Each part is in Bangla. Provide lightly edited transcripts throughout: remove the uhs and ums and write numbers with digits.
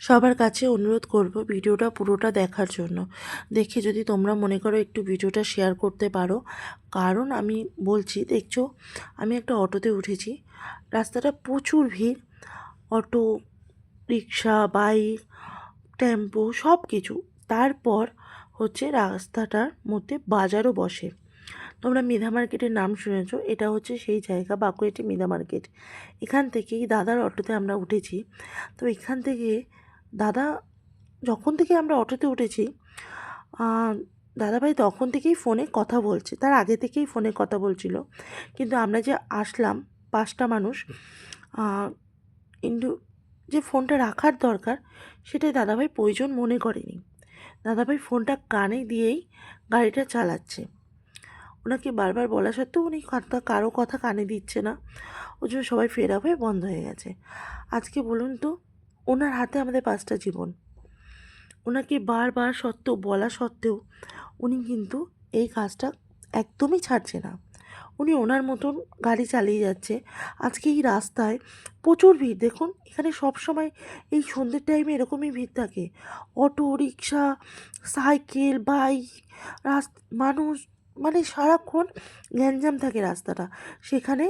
সবার কাছে অনুরোধ করব ভিডিওটা পুরোটা দেখার জন্য। দেখে যদি তোমরা মনে করো একটু ভিডিওটা শেয়ার করতে পারো। কারণ আমি বলছি, দেখছো আমি একটা অটোতে উঠেছি, রাস্তাটা প্রচুর ভিড়, অটো, রিক্সা, বাইক, টেম্পো সব কিছু। তারপর হচ্ছে রাস্তাটার মধ্যে বাজারও বসে। তোমরা মিধা মার্কেটের নাম শুনেছো, এটা হচ্ছে সেই জায়গা, বাকুয়েটি মিধা মার্কেট। এখান থেকেই দাদার অটোতে আমরা উঠেছি। তো এখান থেকে দাদা, যখন থেকে আমরা অটোতে উঠেছি, দাদাভাই তখন থেকেই ফোনে কথা বলছে, তার আগে থেকেই ফোনে কথা বলছিল। কিন্তু আমরা যে আসলাম 5টা মানুষ, কিন্তু যে ফোনটা রাখার দরকার সেটাই দাদাভাই প্রয়োজন মনে করেনি। দাদাভাই ফোনটা কানে দিয়েই গাড়িটা চালাচ্ছে। ওনাকে বারবার বলা সত্ত্বেও উনি কারো কথা কানে দিচ্ছে না। ওই জন্য সবাই ফেরা হয়ে বন্ধ হয়ে গেছে। আজকে বলুন তো, ওনার হাতে আমাদের 5টা জীবন। ওনাকে বারবার সত্ত্বেও বলা সত্ত্বেও উনি কিন্তু এই কাজটা একদমই ছাড়ছে না। উনি ওনার মতন গাড়ি চালিয়ে যাচ্ছে। আজকে এই রাস্তায় প্রচুর ভিড়, দেখুন এখানে সব সময় এই সন্ধ্যের টাইমে এরকমই ভিড় থাকে। অটো, রিক্সা, সাইকেল, বাইক, মানুষ, মানে সারাক্ষণ গ্যাঞ্জাম থাকে রাস্তাটা। সেখানে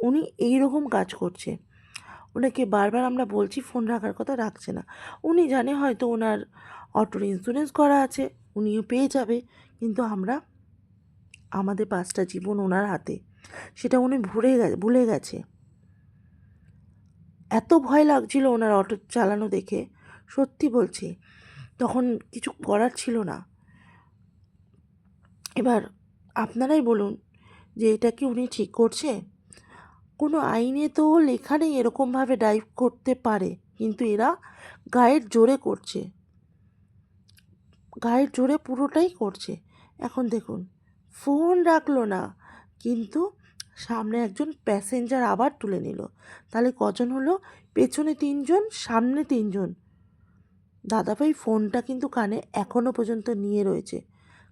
উনি এই রকম কাজ করছে। ওনাকে বারবার আমরা বলছি ফোন রাখার কথা, রাখছে না। উনি জানে হয়তো ওনার অটোর ইন্স্যুরেন্স করা আছে, উনিও পেয়ে যাবে। কিন্তু আমাদের 5টা জীবন ওনার হাতে, সেটা উনি ভুলে গেছে। এত ভয় লাগছিল ওনার অটো চালানো দেখে, সত্যি বলছি, তখন কিছু করার ছিল না। এবার আপনারাই বলুন যে এটা কি উনি ঠিক করছে? কোনো আইনে তো লেখা নেই এরকমভাবে ড্রাইভ করতে পারে, কিন্তু এরা গায়ের জোরে করছে, গায়ের জোরে পুরোটাই করছে। এখন দেখুন, ফোন রাখলো না, কিন্তু সামনে একজন প্যাসেঞ্জার আবার তুলে নিল। তাহলে কজন হলো? পেছনে 3জন, সামনে 3জন। দাদাভাই ফোনটা কিন্তু কানে এখনও পর্যন্ত নিয়ে রয়েছে,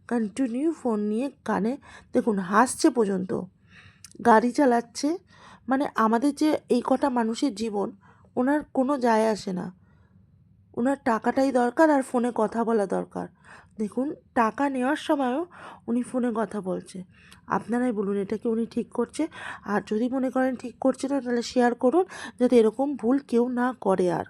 কন্টিনিউ ফোন নিয়ে কানে, দেখুন হাসছে পর্যন্ত, গাড়ি চালাচ্ছে। মানে আমাদের যে এই কটা মানুষের জীবন, ওনার কোনো যায় আসে না। ওনার টাকাটাই দরকার আর ফোনে কথা বলা দরকার। দেখুন, টাকা নেওয়ার সময়ও উনি ফোনে কথা বলছে। আপনারাই বলুন এটা কি উনি ঠিক করছে? আর যদি মনে করেন ঠিক করছে না, তাহলে শেয়ার করুন, যাতে এরকম ভুল কেউ না করে আর।